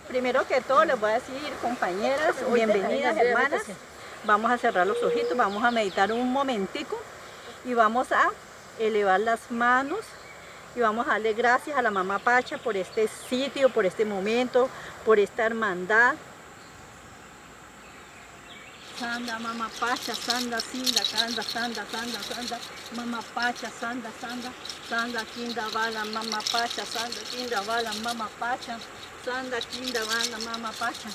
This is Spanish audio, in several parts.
Primero que todo les voy a decir, compañeras, bienvenidas, hermanas. Vamos a cerrar los ojitos, vamos a meditar un momentico y vamos a elevar las manos y vamos a darle gracias a la Mamá Pacha por este sitio, por este momento, por esta hermandad. Sanda, Mamá Pacha, Sanda, Sinda, Kanda, Sanda, Sanda, Sanda, Mamá Pacha, Sanda, Sanda, Sanda, Kinda, Bala, Mamá Pacha, Sanda, Kinda, Bala, Mamá Pacha, Sanda, Kinda, Bala, Mamá Pacha,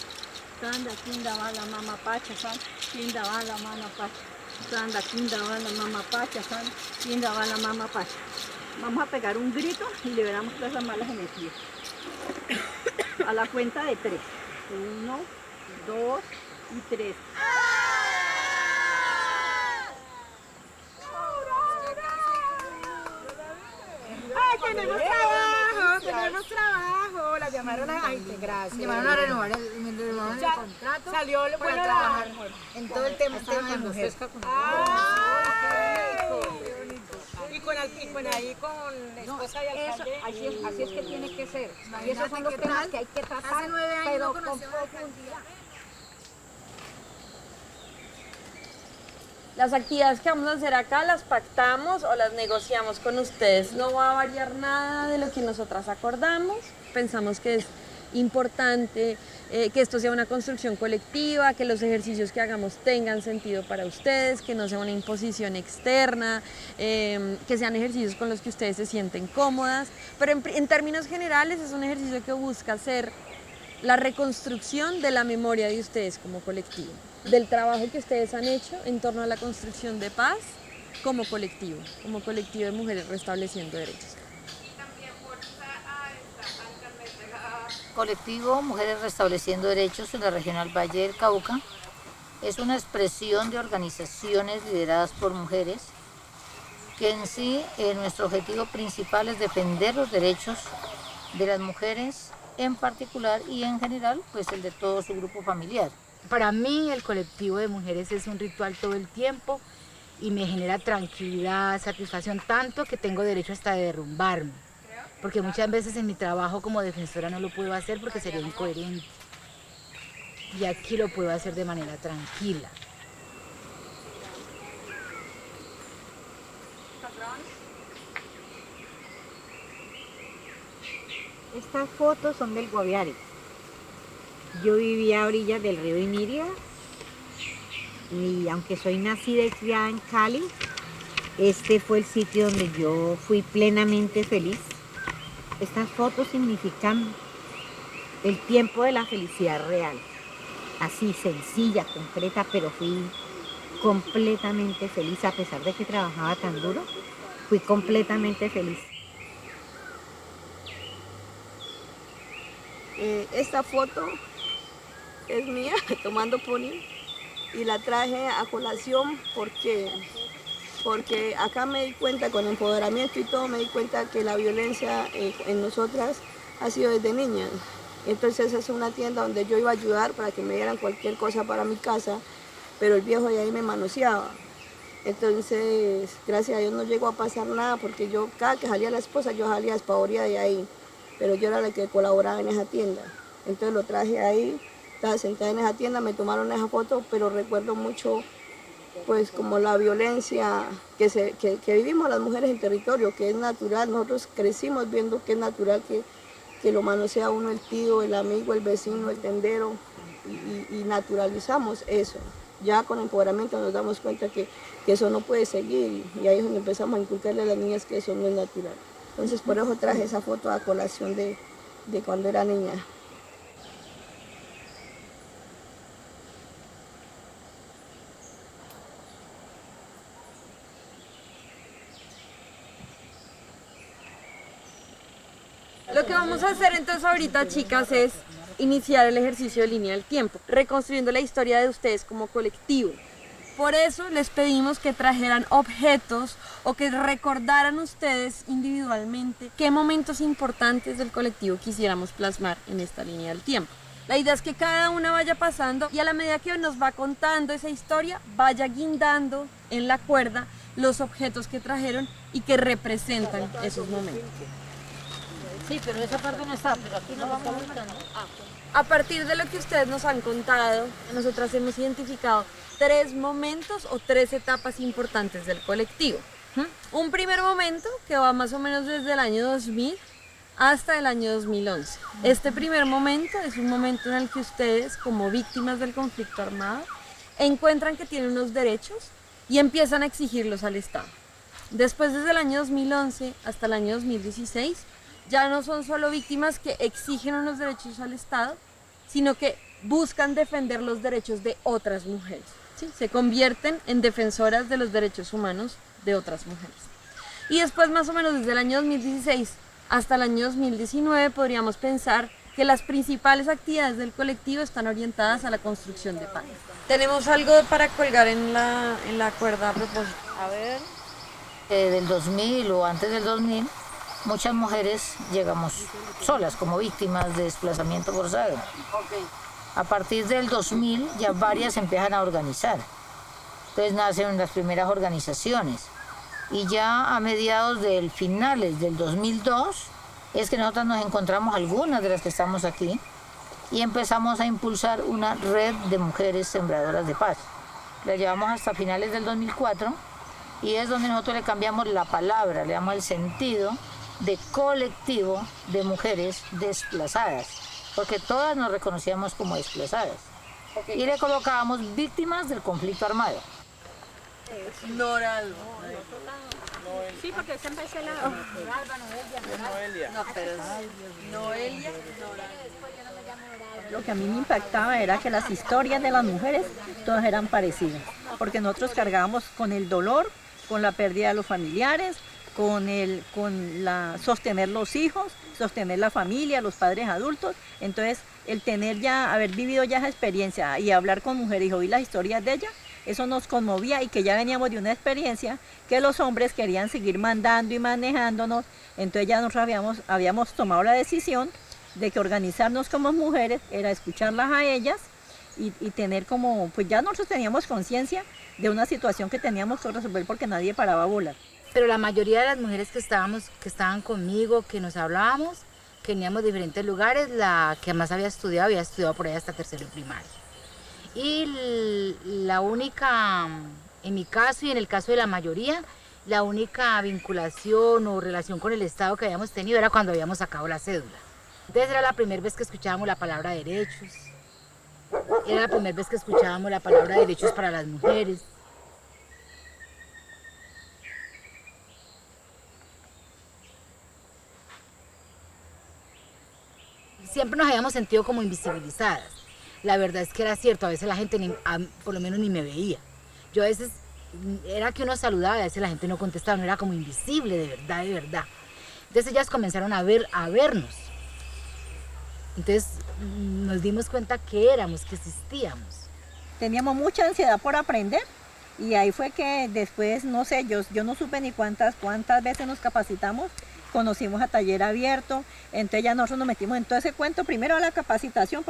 Sanda, Kinda, Bala, Mamá Pacha, Sanda, Kinda, Bala, Mamá Pacha, Sanda, Kinda, Bala, Mamá Pacha, Sanda, Kinda, Bala, Mamá Pacha. Vamos a pegar un grito y liberamos todas las malas energías. A la cuenta de 3. 1, 2 y 3. ¡Ay, tenemos trabajo! ¡Tenemos trabajo! La llamaron a integrarse. Llamaron a renovar el contrato. Salió para bueno trabajar en todo el tema de mujer. Y con ahí con esposa y alcalde. Así es que tiene que ser. Y esos son los temas que hay que tratar, hace 9 años pero con profundidad. Las actividades que vamos a hacer acá las pactamos o las negociamos con ustedes. No va a variar nada de lo que nosotras acordamos. Pensamos que es importante que esto sea una construcción colectiva, que los ejercicios que hagamos tengan sentido para ustedes, que no sea una imposición externa, que sean ejercicios con los que ustedes se sienten cómodas. Pero en términos generales es un ejercicio que busca ser la reconstrucción de la memoria de ustedes como colectivo, del trabajo que ustedes han hecho en torno a la construcción de paz como colectivo de mujeres restableciendo derechos. Colectivo Mujeres Restableciendo Derechos en la Regional Valle del Cauca es una expresión de organizaciones lideradas por mujeres que en sí nuestro objetivo principal es defender los derechos de las mujeres en particular y en general pues el de todo su grupo familiar. Para mí el colectivo de mujeres es un ritual todo el tiempo y me genera tranquilidad, satisfacción, tanto que tengo derecho hasta de derrumbarme. Porque muchas veces en mi trabajo como defensora no lo puedo hacer porque sería incoherente. Y aquí lo puedo hacer de manera tranquila. Estas fotos son del Guaviare. Yo vivía a orillas del río Iniria y aunque soy nacida y criada en Cali, este fue el sitio donde yo fui plenamente feliz. Estas fotos significan el tiempo de la felicidad real, así sencilla, concreta, pero fui completamente feliz a pesar de que trabajaba tan duro, fui completamente feliz. Esta foto es mía tomando pony y la traje a colación porque acá me di cuenta con empoderamiento y todo, me di cuenta que la violencia en nosotras ha sido desde niñas. Entonces es una tienda donde yo iba a ayudar para que me dieran cualquier cosa para mi casa, pero el viejo de ahí me manoseaba. Entonces, gracias a Dios no llegó a pasar nada porque yo cada que salía la esposa yo salía despavorida de ahí, pero yo era la que colaboraba en esa tienda. Entonces lo traje ahí, estaba sentada en esa tienda, me tomaron esa foto, pero recuerdo mucho pues como la violencia que vivimos las mujeres en territorio, que es natural. Nosotros crecimos viendo que es natural que lo manosea uno el tío, el amigo, el vecino, el tendero, y naturalizamos eso. Ya con empoderamiento nos damos cuenta que eso no puede seguir, y ahí es donde empezamos a inculcarle a las niñas que eso no es natural. Entonces por eso traje esa foto a colación de cuando era niña. Lo que vamos a hacer entonces ahorita, chicas, es iniciar el ejercicio de línea del tiempo, reconstruyendo la historia de ustedes como colectivo. Por eso les pedimos que trajeran objetos o que recordaran ustedes individualmente qué momentos importantes del colectivo quisiéramos plasmar en esta línea del tiempo. La idea es que cada una vaya pasando y a la medida que nos va contando esa historia, vaya guindando en la cuerda los objetos que trajeron y que representan esos momentos. Sí, pero esa parte no está, pero aquí nos vamos buscando. A partir de lo que ustedes nos han contado, nosotras hemos identificado 3 momentos o 3 etapas importantes del colectivo. Un primer momento que va más o menos desde el año 2000 hasta el año 2011. Este primer momento es un momento en el que ustedes, como víctimas del conflicto armado, encuentran que tienen unos derechos y empiezan a exigirlos al Estado. Después, desde el año 2011 hasta el año 2016, ya no son solo víctimas que exigen unos derechos al Estado, sino que buscan defender los derechos de otras mujeres. ¿Sí? Se convierten en defensoras de los derechos humanos de otras mujeres. Y después, más o menos desde el año 2016 hasta el año 2019, podríamos pensar que las principales actividades del colectivo están orientadas a la construcción de paz. Tenemos algo para colgar en la cuerda a propósito. A ver, del 2000 o antes del 2000, muchas mujeres llegamos solas como víctimas de desplazamiento forzado. A partir del 2000 ya varias empiezan a organizar. Entonces nacen las primeras organizaciones. Y ya a mediados del finales del 2002 es que nosotras nos encontramos algunas de las que estamos aquí y empezamos a impulsar una red de mujeres sembradoras de paz. La llevamos hasta finales del 2004 y es donde nosotros le cambiamos la palabra, le damos el sentido de colectivo de mujeres desplazadas, porque todas nos reconocíamos como desplazadas. Y le colocábamos víctimas del conflicto armado. Nora. Sí, porque siempre se la... Noelia. Lo que a mí me impactaba era que las historias de las mujeres todas eran parecidas, porque nosotros cargábamos con el dolor, con la pérdida de los familiares, sostener los hijos, sostener la familia, los padres adultos. Entonces, el haber vivido ya esa experiencia y hablar con mujeres y oír las historias de ellas, eso nos conmovía y que ya veníamos de una experiencia que los hombres querían seguir mandando y manejándonos. Entonces ya nosotros habíamos tomado la decisión de que organizarnos como mujeres era escucharlas a ellas y tener pues ya nosotros teníamos conciencia de una situación que teníamos que resolver porque nadie paraba a volar. Pero la mayoría de las mujeres que estaban conmigo, que nos hablábamos, que veníamos de diferentes lugares, la que más había estudiado por ahí hasta tercero de primaria. Y la única, en mi caso y en el caso de la mayoría, la única vinculación o relación con el Estado que habíamos tenido era cuando habíamos sacado la cédula. Entonces era la primera vez que escuchábamos la palabra derechos, era la primera vez que escuchábamos la palabra derechos para las mujeres. Siempre nos habíamos sentido como invisibilizadas. La verdad es que era cierto, a veces la gente por lo menos ni me veía. Yo a veces, era que uno saludaba, a veces la gente no contestaba, no era como invisible, de verdad, de verdad. Entonces ellas comenzaron a vernos. Entonces nos dimos cuenta que éramos, que existíamos. Teníamos mucha ansiedad por aprender y ahí fue que después, no sé, yo no supe ni cuántas veces nos capacitamos. Conocimos a Taller Abierto, entonces ya nosotros nos metimos en todo ese cuento, primero a la capacitación,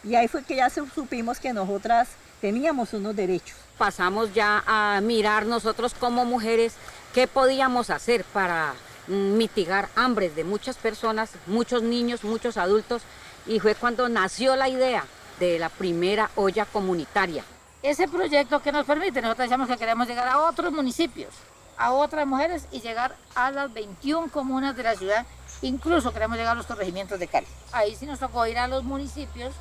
y ahí fue que ya supimos que nosotras teníamos unos derechos. Pasamos ya a mirar nosotros como mujeres qué podíamos hacer para mitigar hambre de muchas personas, muchos niños, muchos adultos, y fue cuando nació la idea de la primera olla comunitaria. Ese proyecto que nos permite, nosotros decíamos que queremos llegar a otros municipios, a otras mujeres y llegar a las 21 comunas de la ciudad, incluso queremos llegar a los corregimientos de Cali. Ahí sí nos tocó ir a los municipios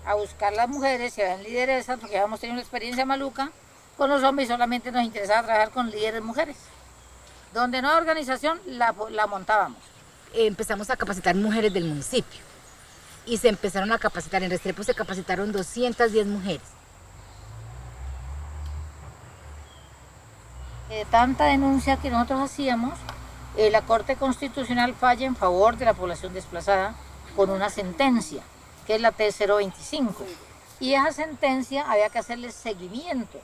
a buscar las mujeres que eran lideresas, porque habíamos tenido una experiencia maluca con los hombres y solamente nos interesaba trabajar con líderes mujeres. Donde no hay organización, la montábamos. Empezamos a capacitar mujeres del municipio y se empezaron a capacitar, en Restrepo se capacitaron 210 mujeres. De tanta denuncia que nosotros hacíamos, la Corte Constitucional falla en favor de la población desplazada con una sentencia, que es la T025. Y esa sentencia había que hacerle seguimiento.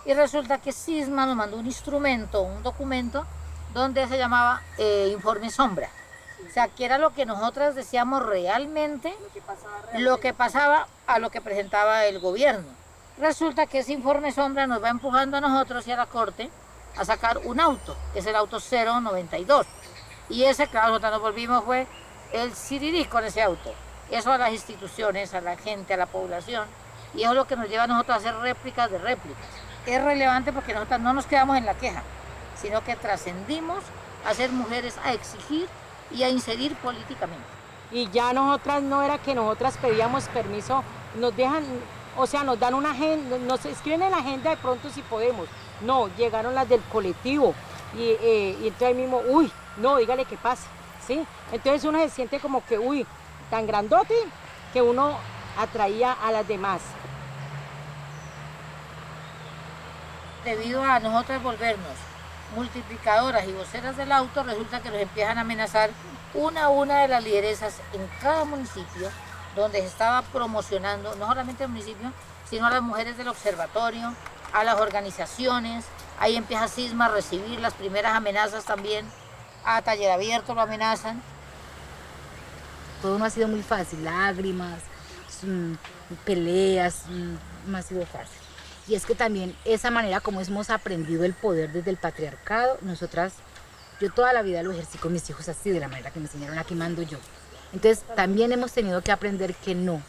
Y resulta que Sisma nos mandó un instrumento, un documento, donde se llamaba informe sombra. O sea, que era lo que nosotras decíamos realmente, lo que pasaba a lo que presentaba el gobierno. Resulta que ese informe sombra nos va empujando a nosotros y a la Corte a sacar un auto, que es el auto 092. Y ese, claro, nosotros nos volvimos, fue el sirirí con ese auto. Eso a las instituciones, a la gente, a la población. Y eso es lo que nos lleva a nosotros a hacer réplicas de réplicas. Es relevante porque nosotros no nos quedamos en la queja, sino que trascendimos a ser mujeres, a exigir y a inserir políticamente. Y ya nosotras no era que nosotras pedíamos permiso, nos dejan, o sea, nos dan una agenda, nos escriben en la agenda de pronto si podemos. No, llegaron las del colectivo y entonces ahí mismo, uy, no, dígale que pase, ¿sí? Entonces uno se siente como que, uy, tan grandote que uno atraía a las demás. Debido a nosotros volvernos multiplicadoras y voceras del auto, resulta que nos empiezan a amenazar una a una de las lideresas en cada municipio donde se estaba promocionando, no solamente el municipio, sino a las mujeres del observatorio, a las organizaciones. Ahí empieza Sisma a recibir las primeras amenazas también, a Taller Abierto lo amenazan. Todo no ha sido muy fácil, lágrimas, peleas, no ha sido fácil. Y es que también esa manera como hemos aprendido el poder desde el patriarcado, nosotras, yo toda la vida lo ejercí con mis hijos así, de la manera que me enseñaron, aquí mando yo. Entonces también hemos tenido que aprender que no,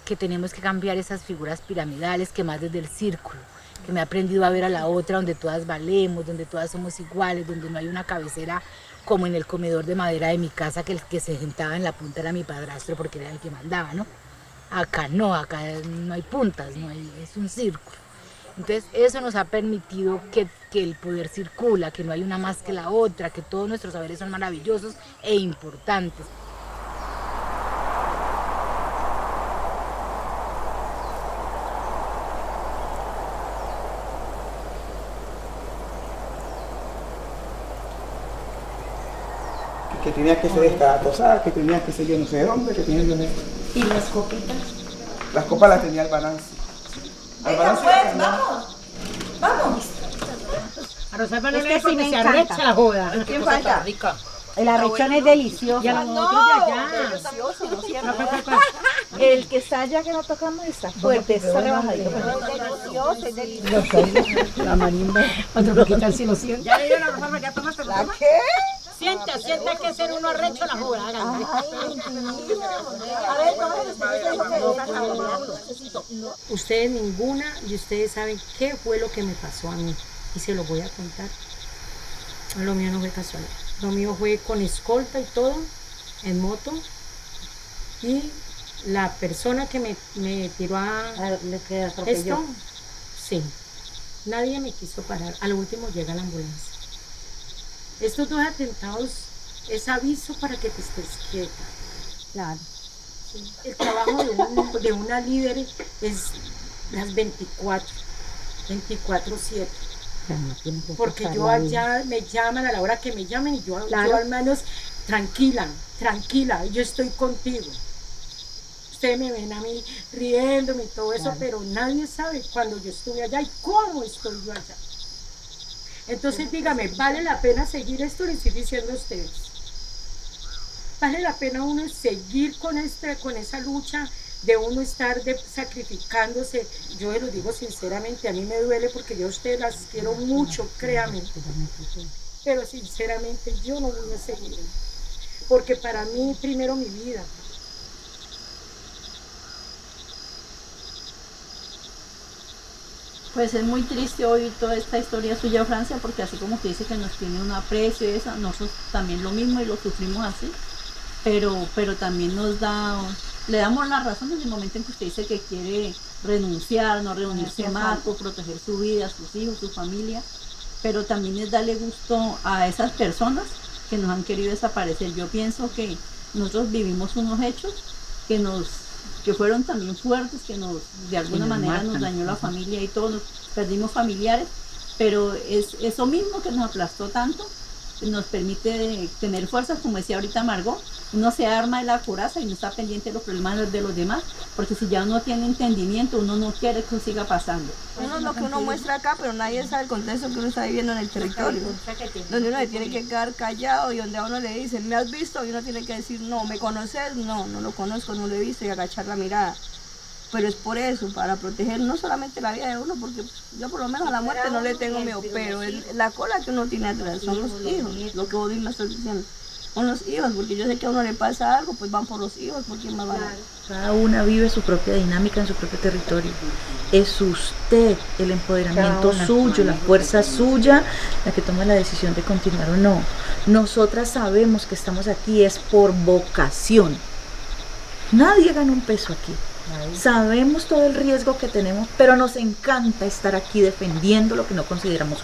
que tenemos que cambiar esas figuras piramidales, que más desde el círculo, que me he aprendido a ver a la otra donde todas valemos, donde todas somos iguales, donde no hay una cabecera como en el comedor de madera de mi casa, que el que se sentaba en la punta era mi padrastro porque era el que mandaba, ¿no? Acá no, acá no hay puntas, no hay, es un círculo. Entonces eso nos ha permitido que el poder circula, que no hay una más que la otra, que todos nuestros saberes son maravillosos e importantes. Que tenía que ser esta tosada, que tenía que ser yo no sé dónde, que tenía yo no sé. ¿Y las copitas? Las copas las tenía Albananzi. Venga pues, vamos. Vamos. A Rosalba no le sí me encanta. la joda. ¿Quién falta? El arrechón es delicioso. Y a los otros de allá. Delicioso, no cierto. El que está allá que no tocamos está fuerte, está rebajadito. Delicioso, es delicioso. La marimba. Otro poquito al cielo siento. Ya le dieron a Rosalba, ya tomaste ¿La Rosalba. qué? Sienta que ser uno arrecho la joda. Háganme. A ver, Ustedes ninguna y ustedes saben qué fue lo que me pasó a mí y se lo voy a contar. Lo mío no fue casual, lo mío fue con escolta y todo, en moto, y la persona que me tiró a esto, sí, nadie me quiso parar, al último llega la ambulancia. Estos dos atentados es aviso para que te estés quieta. Claro. Sí. El trabajo de una líder es las 24/7. Porque yo allá me llaman a la hora que me llamen y yo al menos tranquila, yo estoy contigo. Ustedes me ven a mí riéndome y todo eso, pero nadie sabe cuando yo estuve allá y cómo estoy yo allá. Entonces dígame, ¿vale la pena seguir esto? Le estoy diciendo a ustedes. ¿Vale la pena uno seguir con esa lucha de uno estar sacrificándose? Yo les lo digo sinceramente, a mí me duele porque yo a ustedes las quiero mucho, créanme. Pero sinceramente yo no voy a seguir. Porque para mí primero mi vida. Pues es muy triste oír toda esta historia suya, Francia, porque así como usted dice que nos tiene un aprecio y eso, nosotros también lo mismo y lo sufrimos así, pero también le damos la razón desde el momento en que usted dice que quiere renunciar, no reunirse más, por proteger su vida, sus hijos, su familia, pero también es darle gusto a esas personas que nos han querido desaparecer. Yo pienso que nosotros vivimos unos hechos que fueron también fuertes, que de alguna manera nos dañó la familia y todos perdimos familiares, pero es eso mismo que nos aplastó tanto, nos permite tener fuerzas, como decía ahorita Margot, uno se arma de la coraza y no está pendiente de los problemas de los demás, porque si ya uno tiene entendimiento, uno no quiere que eso siga pasando. Uno es lo que uno muestra acá, pero nadie sabe el contexto que uno está viviendo en el territorio, donde uno le tiene que quedar callado y donde a uno le dicen, ¿me has visto? Y uno tiene que decir, no, ¿me conoces? No, no lo conozco, no lo he visto, y agachar la mirada. Pero es por eso, para proteger no solamente la vida de uno, porque yo por lo menos a la muerte no le tengo miedo, pero la cola que uno tiene atrás son los hijos, lo que vos misma estás diciendo. Son los hijos, porque yo sé que a uno le pasa algo, pues van por los hijos, porque más van a... Cada una vive su propia dinámica en su propio territorio. Es usted el empoderamiento suyo, la fuerza suya, la que toma la decisión de continuar o no. Nosotras sabemos que estamos aquí es por vocación. Nadie gana un peso aquí. Sabemos todo el riesgo que tenemos, pero nos encanta estar aquí defendiendo lo que no consideramos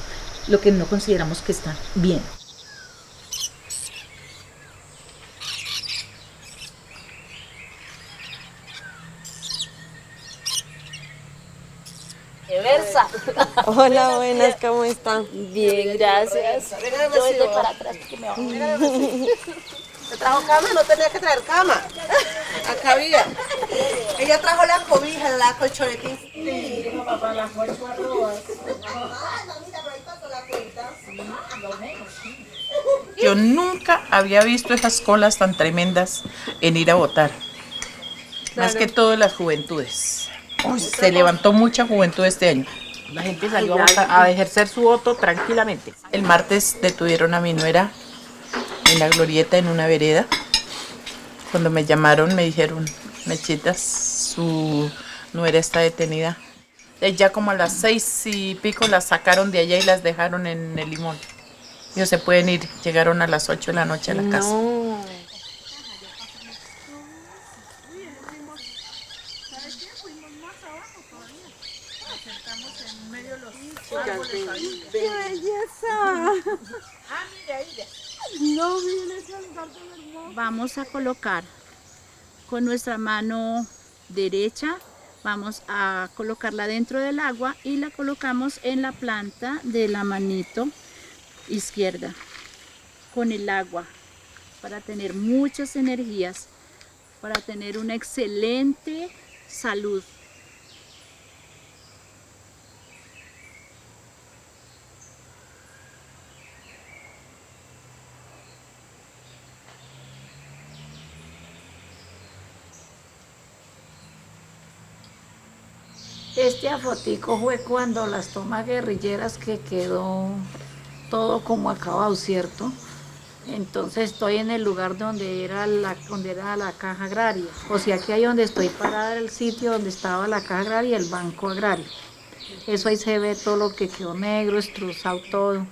que está bien. Versa. Hola, buenas, ¿cómo están? Bien, gracias. Yo voy para atrás porque me ahogo. ¿Te trajo cama? No tenía que traer cama. Acá había. Ella trajo la cobija, la colchonetín. Sí, papá, las 8 arrobas. Yo nunca había visto esas colas tan tremendas en ir a votar. Más que todo las juventudes. Uy, se levantó mucha juventud este año. La gente salió a ejercer su voto tranquilamente. El martes detuvieron a mi nuera en la glorieta en una vereda. Cuando me llamaron me dijeron, Mechitas, su nuera está detenida. Ya como a las 6 y pico las sacaron de allá y las dejaron en el Limón. Ellos se pueden ir, llegaron a las 8 de la noche a la casa. ¡Qué belleza! No, miren ese altar tan hermoso. Vamos a colocar con nuestra mano derecha, vamos a colocarla dentro del agua y la colocamos en la planta de la manito izquierda con el agua para tener muchas energías, para tener una excelente salud. Este afotico fue cuando las tomas guerrilleras que quedó todo como acabado, ¿cierto? Entonces estoy en el lugar donde era la caja agraria. O sea que ahí donde estoy parada era el sitio donde estaba la caja agraria y el banco agrario. Eso ahí se ve todo lo que quedó negro, estruzado todo.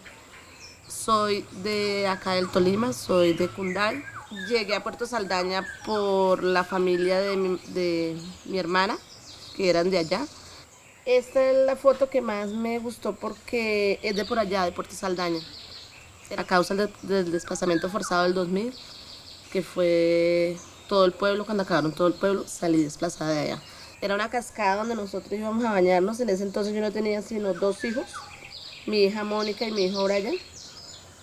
Soy de acá del Tolima, soy de Cundal. Llegué a Puerto Saldaña por la familia de mi hermana, que eran de allá. Esta es la foto que más me gustó porque es de por allá, de Puerto Saldaña. A causa del desplazamiento forzado del 2000, que fue todo el pueblo, cuando acabaron todo el pueblo, salí desplazada de allá. Era una cascada donde nosotros íbamos a bañarnos. En ese entonces yo no tenía sino 2 hijos, mi hija Mónica y mi hijo Brian.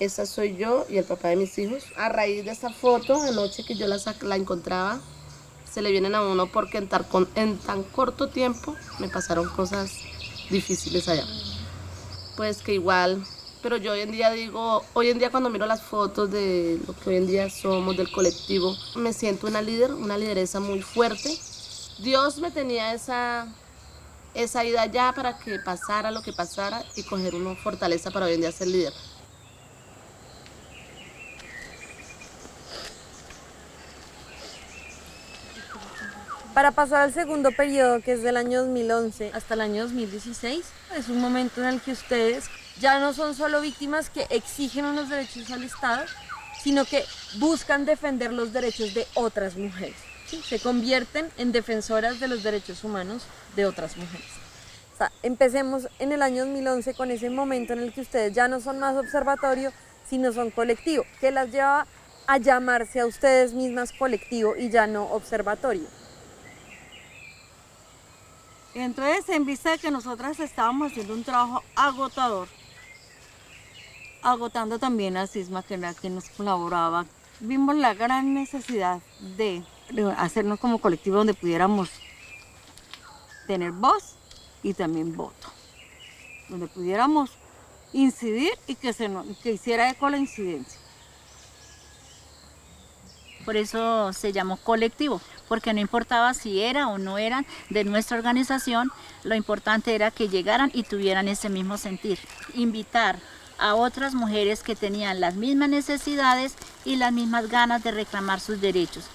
Esa soy yo y el papá de mis hijos. A raíz de esta foto, anoche que yo la encontraba, se le vienen a uno porque en tan corto tiempo me pasaron cosas difíciles allá. Pues que igual, pero yo hoy en día cuando miro las fotos de lo que hoy en día somos, del colectivo, me siento una lideresa muy fuerte. Dios me tenía esa ida allá para que pasara lo que pasara y coger una fortaleza para hoy en día ser líder. Para pasar al segundo periodo, que es del año 2011 hasta el año 2016, es un momento en el que ustedes ya no son solo víctimas que exigen unos derechos al Estado, sino que buscan defender los derechos de otras mujeres. ¿Sí? Se convierten en defensoras de los derechos humanos de otras mujeres. O sea, empecemos en el año 2011 con ese momento en el que ustedes ya no son más observatorio, sino son colectivo, que las lleva a llamarse a ustedes mismas colectivo y ya no observatorio. Entonces, en vista de que nosotras estábamos haciendo un trabajo agotador, agotando también a Sisma, que era quien nos colaboraba, vimos la gran necesidad de hacernos como colectivo donde pudiéramos tener voz y también voto, donde pudiéramos incidir y que hiciera eco la incidencia. Por eso se llamó colectivo, porque no importaba si era o no eran de nuestra organización, lo importante era que llegaran y tuvieran ese mismo sentir. Invitar a otras mujeres que tenían las mismas necesidades y las mismas ganas de reclamar sus derechos.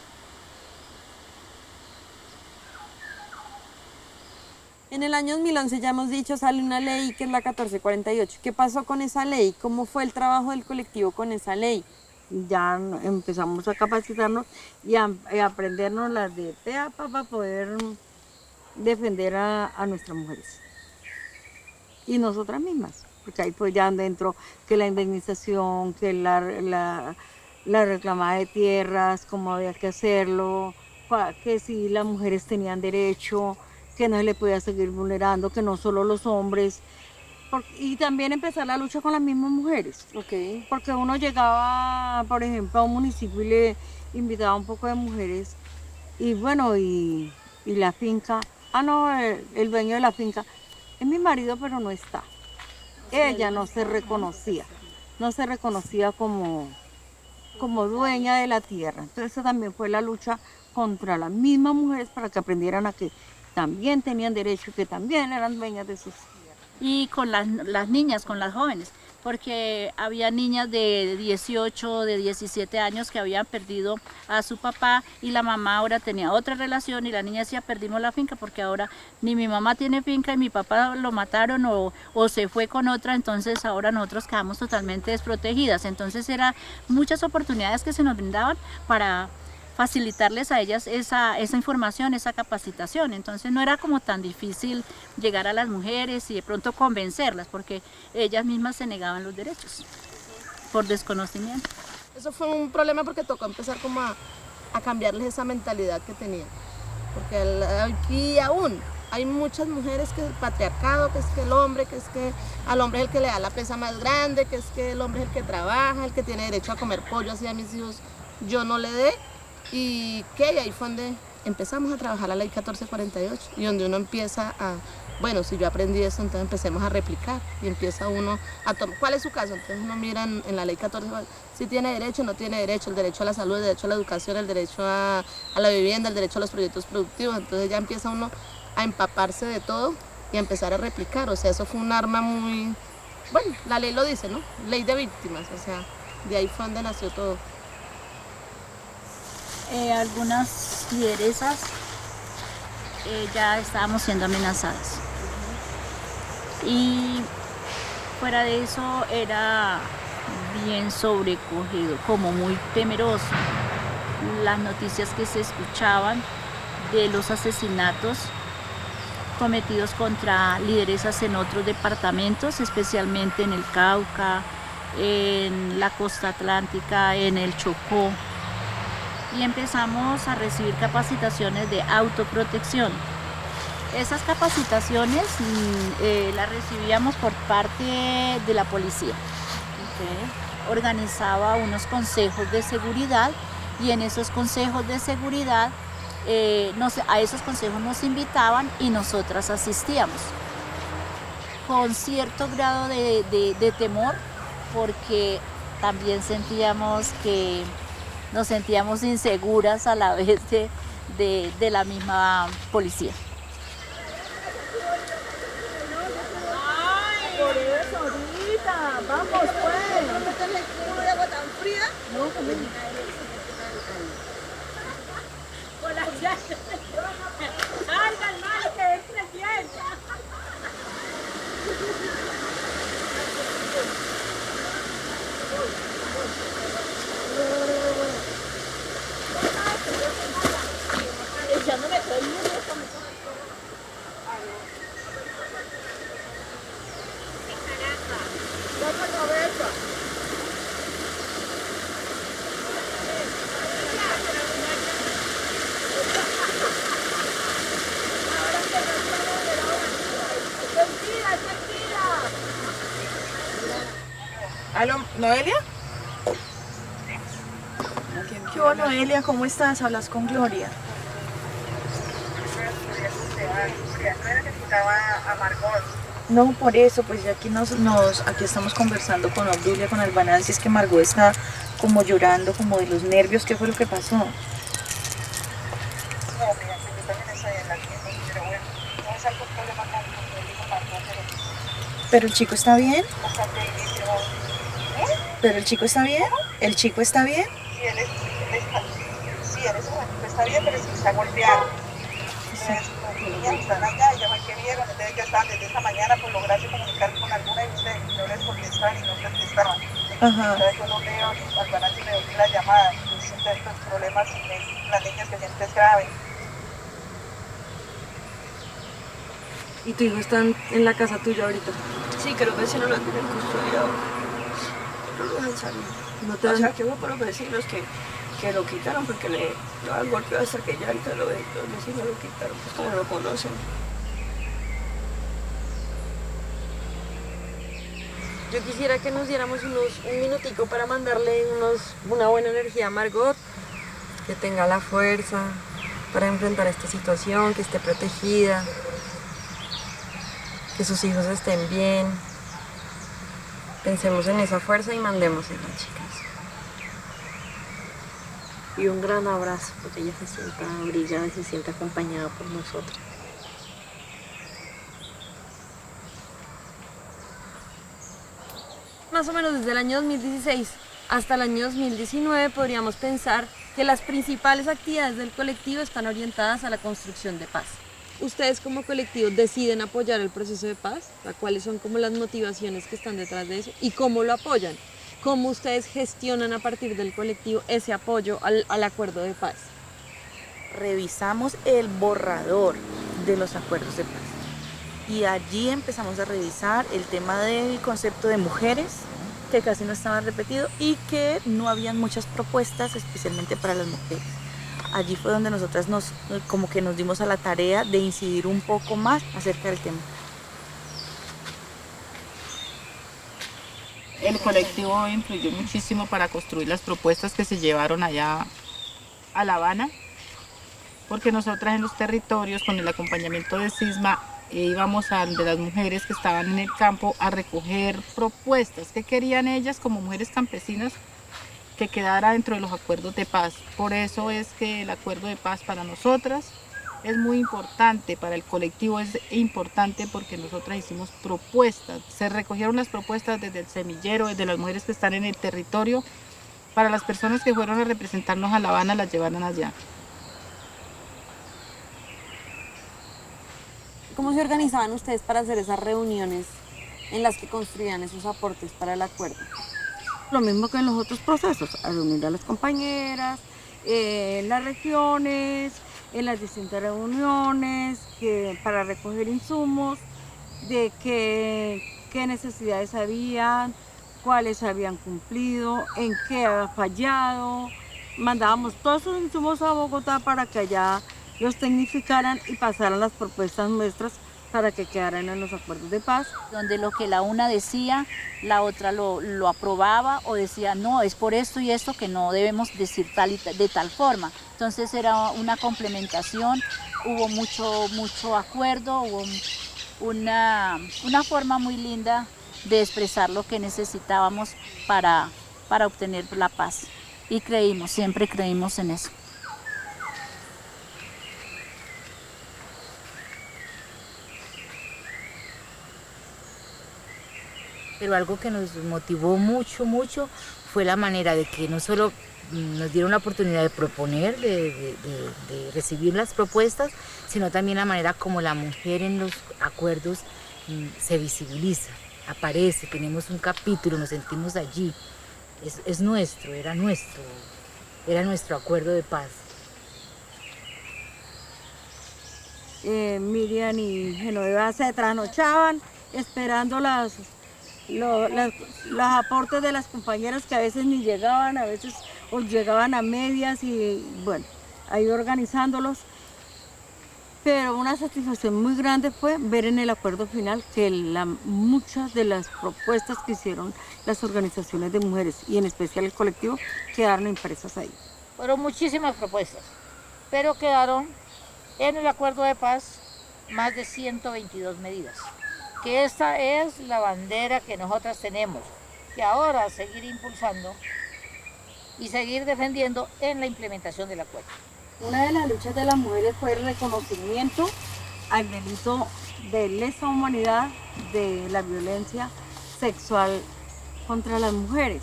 En el año 2011, ya hemos dicho, sale una ley que es la 1448. ¿Qué pasó con esa ley? ¿Cómo fue el trabajo del colectivo con esa ley? Ya empezamos a capacitarnos y a aprendernos las de PEA para poder defender a nuestras mujeres y nosotras mismas, porque ahí pues ya dentro que la indemnización, que la reclamada de tierras, cómo había que hacerlo, que si las mujeres tenían derecho, que no se le podía seguir vulnerando, que no solo los hombres. Y también empezar la lucha con las mismas mujeres. Okay. Porque uno llegaba, por ejemplo, a un municipio y le invitaba un poco de mujeres. Y bueno, y la finca, el dueño de la finca, es mi marido, pero no está. Ella no se reconocía como dueña de la tierra. Entonces esa también fue la lucha contra las mismas mujeres para que aprendieran a que también tenían derecho y que también eran dueñas de sus tierras. Y con las niñas, con las jóvenes, porque había niñas de 18, de 17 años que habían perdido a su papá y la mamá ahora tenía otra relación y la niña decía, perdimos la finca porque ahora ni mi mamá tiene finca y mi papá lo mataron o se fue con otra, entonces ahora nosotros quedamos totalmente desprotegidas. Entonces eran muchas oportunidades que se nos brindaban para facilitarles a ellas esa información, esa capacitación. Entonces no era como tan difícil llegar a las mujeres y de pronto convencerlas, porque ellas mismas se negaban los derechos por desconocimiento. Eso fue un problema porque tocó empezar como a cambiarles esa mentalidad que tenían. Porque aquí aún hay muchas mujeres que el patriarcado, que es que el hombre, que es que al hombre es el que le da la pesa más grande, que es que el hombre es el que trabaja, el que tiene derecho a comer pollo, así a mis hijos yo no le dé. Y ahí fue donde empezamos a trabajar la ley 1448 y donde uno empieza a, bueno, si yo aprendí eso, entonces empecemos a replicar y empieza uno a tomar, ¿cuál es su caso? Entonces uno mira en la ley 1448, si tiene derecho, no tiene derecho, el derecho a la salud, el derecho a la educación, el derecho a la vivienda, el derecho a los proyectos productivos, entonces ya empieza uno a empaparse de todo y a empezar a replicar, o sea, eso fue un arma muy, bueno, la ley lo dice, ¿no? Ley de víctimas, o sea, de ahí fue donde nació todo. Algunas lideresas ya estábamos siendo amenazadas y fuera de eso era bien sobrecogido, como muy temeroso las noticias que se escuchaban de los asesinatos cometidos contra lideresas en otros departamentos, especialmente en el Cauca, en la costa atlántica, en el Chocó. Y empezamos a recibir capacitaciones de autoprotección. Esas capacitaciones las recibíamos por parte de la policía. Organizaba unos consejos de seguridad y en esos consejos de seguridad, a esos consejos nos invitaban y nosotras asistíamos. Con cierto grado de temor, porque también nos sentíamos inseguras a la vez de la misma policía. Por eso, ahorita, vamos pues. ¿No meterle el culo de agua tan fría? No, por la salga el mal que entre fiesta. Echándome todo el mundo. Saca cabeza. ¿Noelia? ¿Qué hubo, Noelia? ¿Cómo estás? Hablas con Gloria. No, por eso, pues ya aquí aquí estamos conversando con Obdulia, con Albanán, si es que Margot está como llorando, como de los nervios. ¿Qué fue lo que pasó? No, mira, yo también estoy en la tienda, pero bueno, no es algún problema con el hijo Margot, ¿Pero el chico está bien? bastante difícil. ¿Pero el chico está bien? ¿El chico está bien? Sí, él está bien, pero sí está golpeado. Entonces, los niños están allá, ya me que vieron, entonces ya están desde esta mañana por lograrse comunicar con alguna de ustedes, y no les contestaban y no contestaban. Entonces yo lo leo, al canal y me doy la llamada, yo siento estos problemas y las niñas que siempre es grave. ¿Y tu hijo está en la casa tuya ahorita? Sí, que los vecinos lo tienen custodiado. No lo dejan salir. No te O sea, que hubo por los vecinos que lo quitaron porque le daban golpe hasta que ya entonces los vecinos lo quitaron, pues como lo conocen. Yo quisiera que nos diéramos un minutico para mandarle una buena energía a Margot, que tenga la fuerza para enfrentar esta situación, que esté protegida, que sus hijos estén bien. Pensemos en esa fuerza y mandémosela, chicas. Y un gran abrazo, porque ella se sienta abrigada y se sienta acompañada por nosotros. Más o menos desde el año 2016 hasta el año 2019 podríamos pensar que las principales actividades del colectivo están orientadas a la construcción de paz. ¿Ustedes como colectivo deciden apoyar el proceso de paz? ¿Cuáles son como las motivaciones que están detrás de eso? ¿Y cómo lo apoyan? ¿Cómo ustedes gestionan a partir del colectivo ese apoyo al acuerdo de paz? Revisamos el borrador de los acuerdos de paz y allí empezamos a revisar el tema del concepto de mujeres, que casi no estaba repetido y que no habían muchas propuestas especialmente para las mujeres. Allí fue donde nosotras nos dimos a la tarea de incidir un poco más acerca del tema. El colectivo influyó muchísimo para construir las propuestas que se llevaron allá a La Habana, porque nosotras en los territorios, con el acompañamiento de CISMA, íbamos a de las mujeres que estaban en el campo a recoger propuestas que querían ellas como mujeres campesinas que quedara dentro de los acuerdos de paz. Por eso es que el acuerdo de paz para nosotras es muy importante, para el colectivo es importante porque nosotras hicimos propuestas, se recogieron las propuestas desde el semillero, desde las mujeres que están en el territorio, para las personas que fueron a representarnos a La Habana, las llevaron allá. ¿Cómo se organizaban ustedes para hacer esas reuniones en las que construían esos aportes para el acuerdo? Lo mismo que en los otros procesos, a reunir a las compañeras, en las regiones, en las distintas reuniones, para recoger insumos, de qué necesidades habían, cuáles habían cumplido, en qué había fallado. Mandábamos todos esos insumos a Bogotá para que allá los tecnificaran y pasaran las propuestas nuestras para que quedaran en los acuerdos de paz. Donde lo que la una decía, la otra lo aprobaba o decía, no, es por esto y esto que no debemos decir de tal forma. Entonces era una complementación, hubo mucho acuerdo, hubo una forma muy linda de expresar lo que necesitábamos para obtener la paz. Y siempre creímos en eso. Pero algo que nos motivó mucho fue la manera de que no solo nos dieron la oportunidad de proponer, de recibir las propuestas, sino también la manera como la mujer en los acuerdos se visibiliza, aparece, tenemos un capítulo, nos sentimos allí. Es nuestro, era nuestro acuerdo de paz. Miriam y Genoveva se trasnochaban esperando los aportes de las compañeras que a veces ni llegaban, a veces llegaban a medias y bueno, ahí organizándolos. Pero una satisfacción muy grande fue ver en el acuerdo final que muchas de las propuestas que hicieron las organizaciones de mujeres y en especial el colectivo quedaron impresas ahí. Fueron muchísimas propuestas, pero quedaron en el acuerdo de paz más de 122 medidas, que esta es la bandera que nosotras tenemos, que ahora seguir impulsando y seguir defendiendo en la implementación del acuerdo. Una de las luchas de las mujeres fue el reconocimiento al delito de lesa humanidad de la violencia sexual contra las mujeres,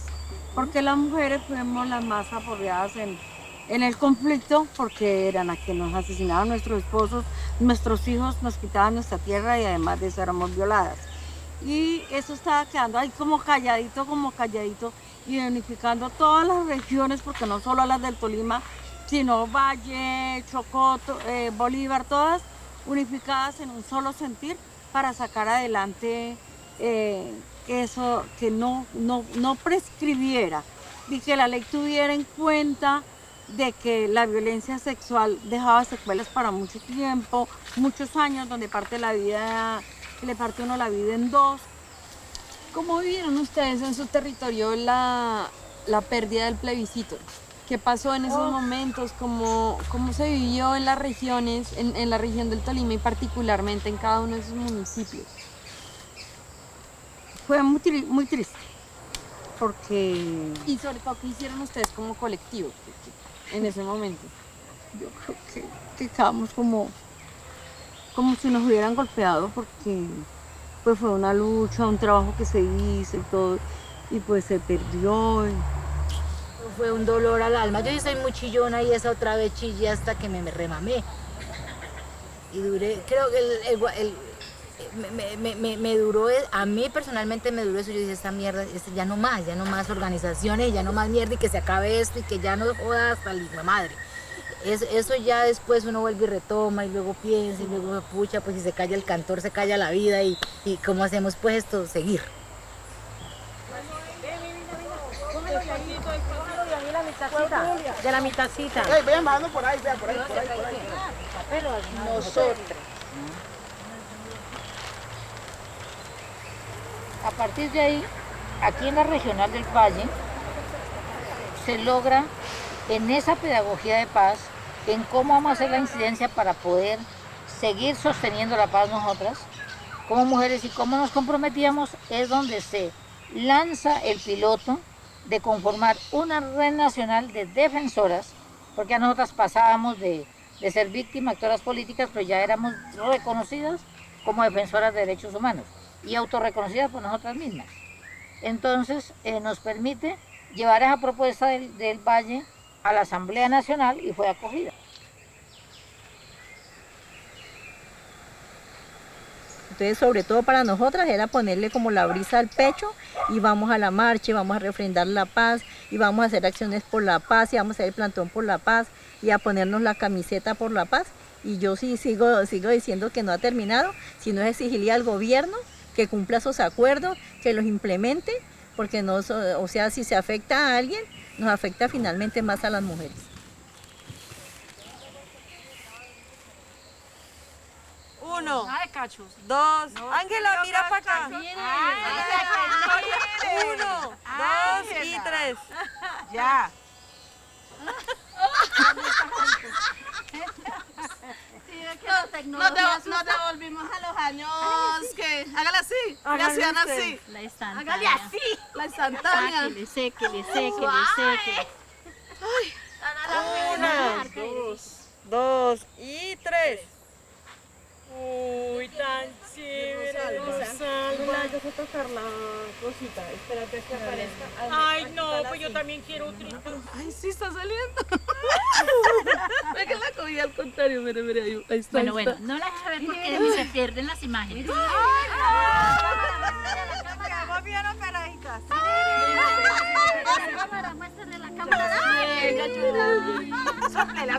porque las mujeres fuimos las más apoyadas en el conflicto, porque eran las que nos asesinaban nuestros esposos, nuestros hijos, nos quitaban nuestra tierra y además de eso éramos violadas. Y eso estaba quedando ahí como calladito, y unificando todas las regiones, porque no solo las del Tolima, sino Valle, Chocó, Bolívar, todas unificadas en un solo sentir para sacar adelante eso, que no prescribiera y que la ley tuviera en cuenta de que la violencia sexual dejaba secuelas para mucho tiempo, muchos años, donde le parte uno la vida en dos. ¿Cómo vivieron ustedes en su territorio la pérdida del plebiscito? ¿Qué pasó en esos momentos? ¿Cómo se vivió en las regiones, en la región del Tolima y particularmente en cada uno de esos municipios? Fue muy triste, porque... Y sobre todo, ¿qué hicieron ustedes como colectivo en ese momento? Yo creo que quedamos como si nos hubieran golpeado, porque pues fue una lucha, un trabajo que se hizo y todo, y pues se perdió. Fue un dolor al alma. Yo soy muy chillona y esa otra vez chillé hasta que me remamé. Y duré, creo que me duró, a mí personalmente me duró eso. Yo dije, esta mierda, ya no más organizaciones, ya no más mierda y que se acabe esto y que ya no joda hasta la misma madre. Eso ya después uno vuelve y retoma y luego piensa y luego pucha, pues si se calla el cantor, se calla la vida y ¿cómo hacemos pues esto? Seguir. De la mitacita. Vayan bajando por ahí, vean, por ahí. Pero nosotros, a partir de ahí, aquí en la regional del Valle, se logra en esa pedagogía de paz, en cómo vamos a hacer la incidencia para poder seguir sosteniendo la paz nosotras, como mujeres, y cómo nos comprometíamos, es donde se lanza el piloto de conformar una red nacional de defensoras, porque a nosotras pasábamos de ser víctimas, actoras políticas, pero ya éramos reconocidas como defensoras de derechos humanos y autorreconocidas por nosotras mismas. Entonces nos permite llevar esa propuesta del Valle a la Asamblea Nacional y fue acogida. Entonces, sobre todo para nosotras era ponerle como la brisa al pecho y vamos a la marcha y vamos a refrendar la paz y vamos a hacer acciones por la paz y vamos a hacer el plantón por la paz y a ponernos la camiseta por la paz. Y yo sí sigo diciendo que no ha terminado, sino es exigirle al gobierno que cumpla esos acuerdos, que los implemente, porque no, o sea, si se afecta a alguien, nos afecta finalmente más a las mujeres. Uno, dos, Ángela, mira para acá. Uno, dos y tres. Ya. Nos devolvimos a los años que... Hágale así, le hacían así. La instantánea. Hágale así, la instantánea. Que le seque. Uno, dos y tres. Uy, tan chévere. Rosalba. Yo sé tocar la cosita. Espérate que aparezca. Ay, no, pues yo también quiero un trito. Ay, sí, está saliendo. Ve que la cogí al contrario, mire, ahí está. Bueno, no la dejes ver porque se pierden las imágenes. ¿Cómo vieron, carajitas? Muéstrale la cámara. Sóplela.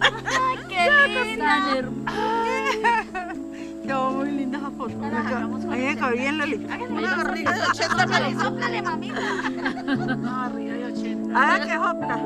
Ay, qué linda. Quedó muy linda esa foto. Ahí me cabía en la lista. Una barriga de 80 metros. Sóplale, mamita. Ah, qué hopla.